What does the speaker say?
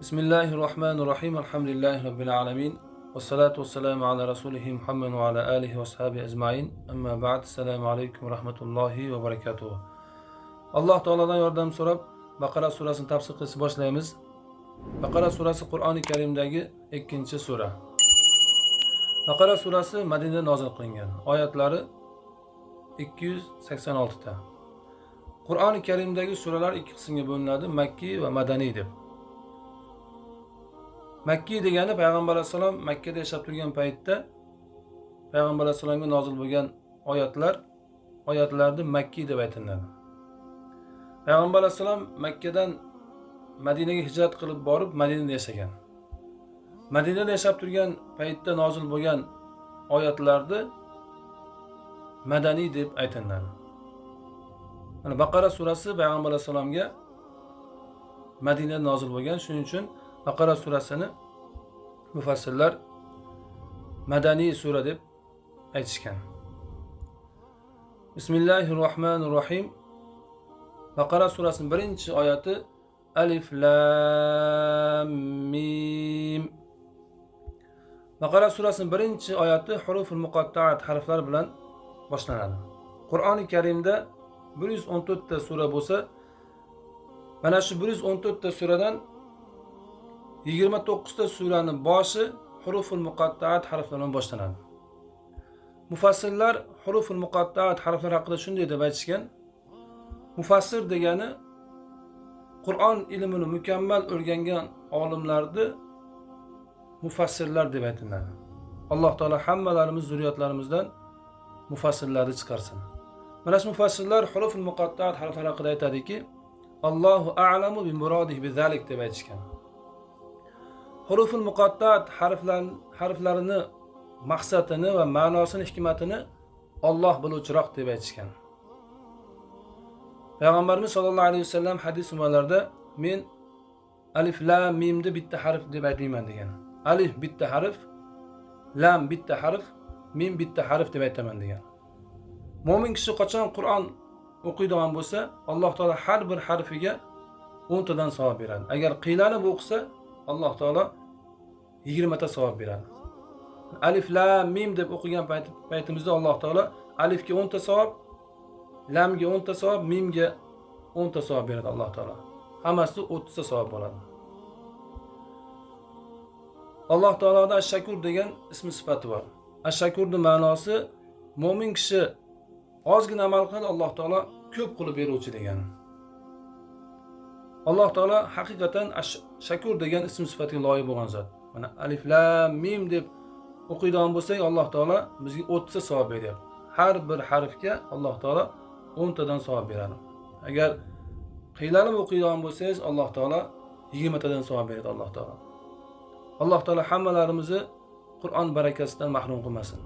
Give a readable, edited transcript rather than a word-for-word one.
Bismillahirrahmanirrahim. Elhamdülillahi Rabbil alemin. Ve salatu ve selamu ala Resulihi Muhammed ve ala alihi ve sahabi ecmain. Amma ba'd. Selamu aleyküm ve rahmetullahi ve berekatuhu. Allah Teala'dan yordam so'rab, Baqara surasini tafsir qilishni boshlaymiz. Baqara surasi Qur'oni Karimdagi 2-sura. Baqara surasi Madinada nozil qilingan. Oyatlari 286 ta. Qur'oni Karimdagi suralar ikki qismga bo'linadi: Makki va Madaniy deb. Makki degani Payg'ambar alayhisalom Makkada yashab turgan paytda Payg'ambar alayhisalomga nozil bo'lgan oyatlarni Makki deb aytiladi. Payg'ambar alayhisalom Makkadan Madinaga hijrat qilib borib Madinada yashagan. Madinada yashab turgan paytda nozil bo'lgan oyatlarni Madaniy deb aytiladi. Mana Baqara surasi Payg'ambar alayhisalomga Madinada nozil bo'lgan. Shuning uchun Baqara surasini mufassirlar Madaniy sura deb aytishgan. Bismillahirrohmanirrohim. Baqara surasining birinchi oyati Alif Lam Mim. Baqara surasining birinchi oyati huruful muqatta'at harflar bilan boshlanadi. Qur'oni Karimda 114 ta sura bo'lsa, mana shu 114 ta suradan 29 ta suraning boshi huruful muqatta'at harflar bilan boshlanadi. Mufassirlar huruful muqatta'at harflar haqida shunday deb aytishgan: mufassir degani Qur'on ilmini mukammal o'rgangan olimlarni mufassirlar deb aytiladi. Alloh taolo hammalarimiz zurriyotlarimizdan mufassirlarni chiqarsin. Mana shu mufassirlar huruful muqatta'at harflar haqida aytadiki, Allohu a'lamu bi murodihi bi zalik deb aytishgan. Huruful muqatta'at harflarini maqsadini va ma'nosini, hikmatini Alloh biluvchiroq deb aytishgan. Payg'ambarimiz sollallohu alayhi vasallam hadis umarlarda men alif lam mimni bitta harf deb aytmayman degan. Alif bitta harf, lam bitta harf, mim bitta harf deb aytaman degan. Mo'min kishi qachon Qur'on o'qiydigan bo'lsa, Alloh taolo har bir harfiga 10 tadan savob beradi. Agar qiylanib o'qisa, Alloh taolo 20 ta savob beradi. Alif lam mim deb o'qigan paytimizda Alloh taolo alifga 10 ta savob, lamga 10 ta savob, mimga 10 ta savob beradi Alloh taolo. Hammasi 30 ta savob bo'ladi. Alloh taoloda Ash-Shakur degan ism sifati bor. Ash-Shakurning ma'nosi mo'min kishi ozgina amal qiladi, Alloh taolo ko'p qilib beruvchi degan. Alloh taolo haqiqatan Shakur degan ism sifatga loyiq bo'lgan zot. Mana alif lam mim deb o'qiydigan bo'lsak, Alloh taolo bizga 30 ta savob beryapti. Har bir harfga Alloh taolo 10 tadan savob beradi. Agar qiylanib o'qiydigan bo'lsangiz, Alloh taolo 20 tadan savob beradi Alloh taolo. Alloh taolo hammalarimizni Qur'on barakasidan mahrum qilmasin.